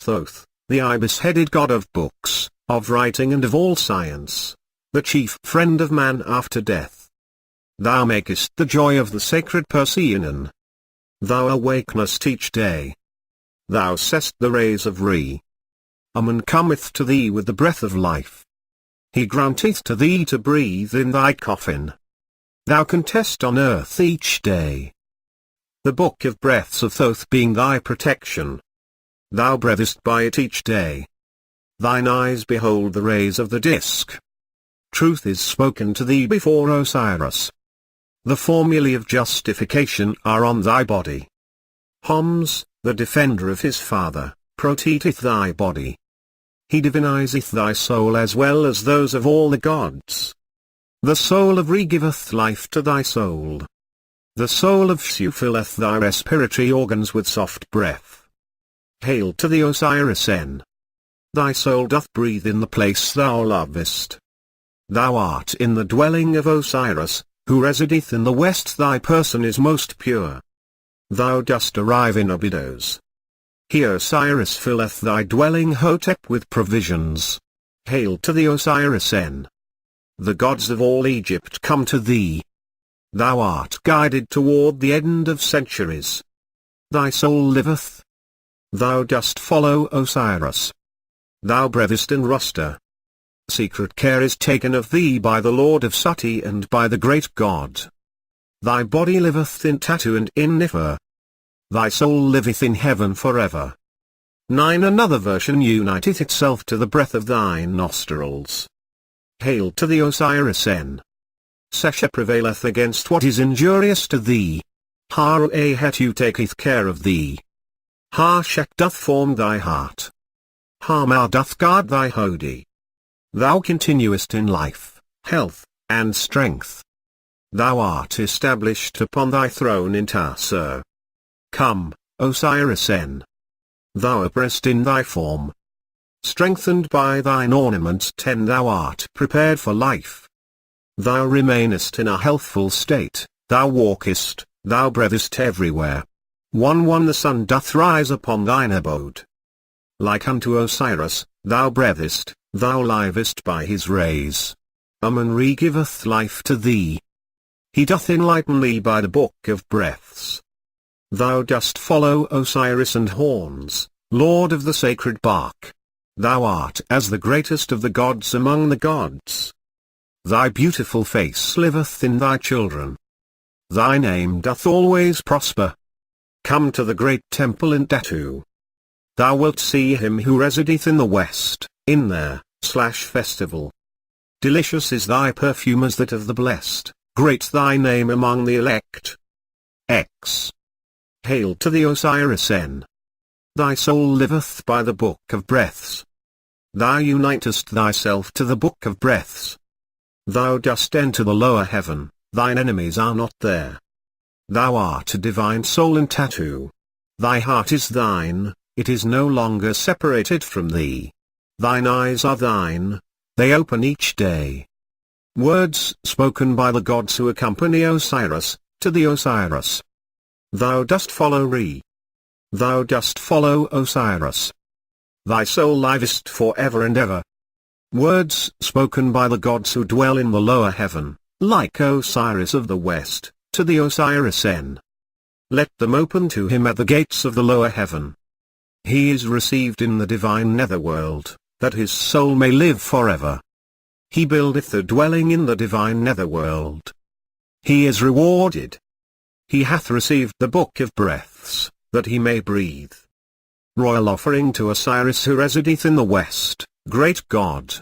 Thoth, the ibis-headed god of books, of writing and of all science, the chief friend of man after death. Thou makest the joy of the sacred Perseanon. Thou awakenest each day. Thou sest the rays of Re. Amun cometh to thee with the breath of life. He granteth to thee to breathe in thy coffin. Thou contest on earth each day. The book of breaths of Thoth being thy protection. Thou breathest by it each day. Thine eyes behold the rays of the disk. Truth is spoken to thee before Osiris. The formulae of justification are on thy body. Homs, the defender of his father, proteteth thy body. He divinizeth thy soul as well as those of all the gods. The soul of Re giveth life to thy soul. The soul of Shu filleth thy respiratory organs with soft breath. Hail to the Osiris-En. Thy soul doth breathe in the place thou lovest. Thou art in the dwelling of Osiris, who resideth in the west. Thy person is most pure. Thou dost arrive in Abydos. He Osiris filleth thy dwelling Hotep with provisions. Hail to the Osiris-En. The gods of all Egypt come to thee. Thou art guided toward the end of centuries. Thy soul liveth. Thou dost follow Osiris. Thou breathest in Rusta. Secret care is taken of thee by the Lord of Suti and by the great God. Thy body liveth in Tatu and in Niffer. Thy soul liveth in heaven forever. 9 Another version uniteth itself to the breath of thy nostrils. Hail to the Osiris-En. Sesha prevaileth against what is injurious to thee. Ha-Ra-Hetu taketh care of thee. Ha-Shek doth form thy heart. Ha-Ma doth guard thy Hodi. Thou continuest in life, health, and strength. Thou art established upon thy throne in Tasur. Come, Osiris-En. Thou oppressed in thy form. Strengthened by thine ornaments 10 thou art prepared for life. Thou remainest in a healthful state, thou walkest, thou breathest everywhere. 1 The sun doth rise upon thine abode. Like unto Osiris, thou breathest, thou livest by his rays. Amun-Re giveth life to thee. He doth enlighten thee by the book of breaths. Thou dost follow Osiris and Horns, Lord of the sacred bark. Thou art as the greatest of the gods among the gods. Thy beautiful face liveth in thy children. Thy name doth always prosper. Come to the great temple in Tatu. Thou wilt see him who resideth in the west, in there/festival. Delicious is thy perfume as that of the blessed, great thy name among the elect. X. Hail to the Osiris-En. Thy soul liveth by the book of breaths. Thou unitest thyself to the book of breaths. Thou dost enter the lower heaven, thine enemies are not there. Thou art a divine soul in Tatu. Thy heart is thine, it is no longer separated from thee. Thine eyes are thine, they open each day. Words spoken by the gods who accompany Osiris, to the Osiris. Thou dost follow Re. Thou dost follow Osiris. Thy soul livest forever and ever. Words spoken by the gods who dwell in the lower heaven, like Osiris of the west, to the Osiris-En. Let them open to him at the gates of the lower heaven. He is received in the divine netherworld, that his soul may live forever. He buildeth a dwelling in the divine netherworld. He is rewarded. He hath received the book of breaths, that he may breathe. Royal offering to Osiris who resideth in the west, great God,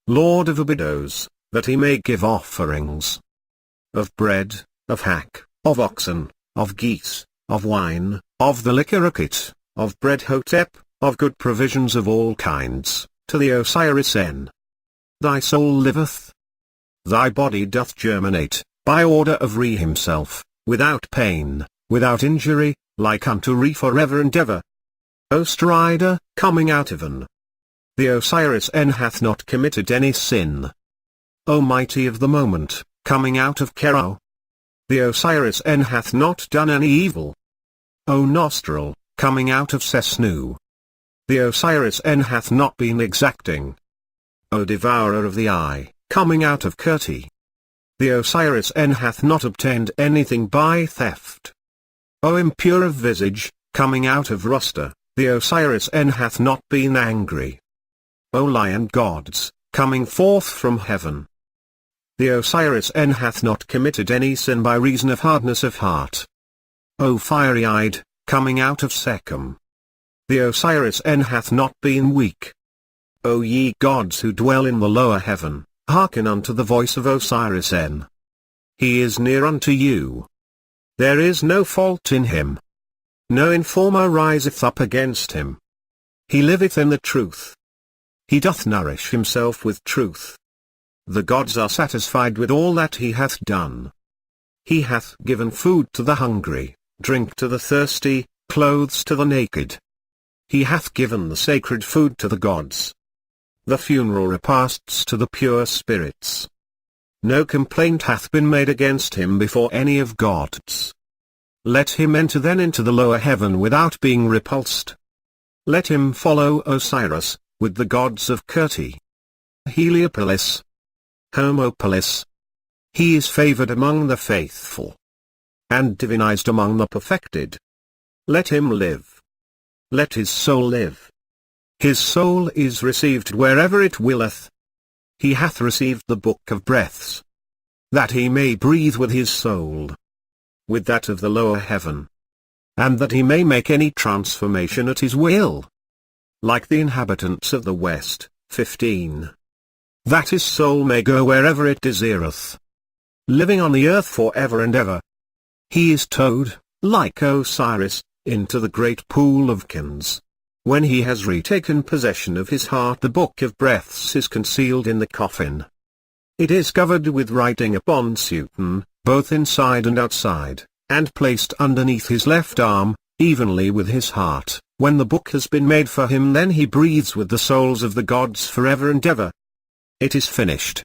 Lord of Abydos, that he may give offerings of bread, of hack, of oxen, of geese, of wine, of the liquoricate, of bread Hotep, of good provisions of all kinds, to the Osiris-En. Thy soul liveth. Thy body doth germinate, by order of Re himself, without pain, without injury, like unto Re forever and ever. O Strider, coming out of an. The Osiris-En hath not committed any sin. O Mighty of the moment, coming out of Kerau. The Osiris-En hath not done any evil. O Nostril, coming out of Sesnu. The Osiris-En hath not been exacting. O devourer of the eye, coming out of Kirti. The Osiris-En hath not obtained anything by theft. O impure of visage, coming out of Roster, the Osiris-En hath not been angry. O lion gods, coming forth from heaven. The Osiris-En hath not committed any sin by reason of hardness of heart. O fiery-eyed, coming out of Sekhem. The Osiris-En hath not been weak. O ye gods who dwell in the lower heaven, hearken unto the voice of Osiris-En. He is near unto you. There is no fault in him. No informer riseth up against him. He liveth in the truth. He doth nourish himself with truth. The gods are satisfied with all that he hath done. He hath given food to the hungry, drink to the thirsty, clothes to the naked. He hath given the sacred food to the gods. The funeral repasts to the pure spirits. No complaint hath been made against him before any of gods. Let him enter then into the lower heaven without being repulsed. Let him follow Osiris, with the gods of Kirti. Heliopolis. Hermopolis. He is favored among the faithful. And divinized among the perfected. Let him live. Let his soul live. His soul is received wherever it willeth. He hath received the book of breaths. That he may breathe with his soul. With that of the lower heaven. And that he may make any transformation at his will. Like the inhabitants of the west. 15. That his soul may go wherever it desireth. Living on the earth for ever and ever. He is towed, like Osiris, into the great pool of Kins. When he has retaken possession of his heart, the book of breaths is concealed in the coffin. It is covered with writing upon Sutan, both inside and outside, and placed underneath his left arm, evenly with his heart. When the book has been made for him, then he breathes with the souls of the gods forever and ever. It is finished.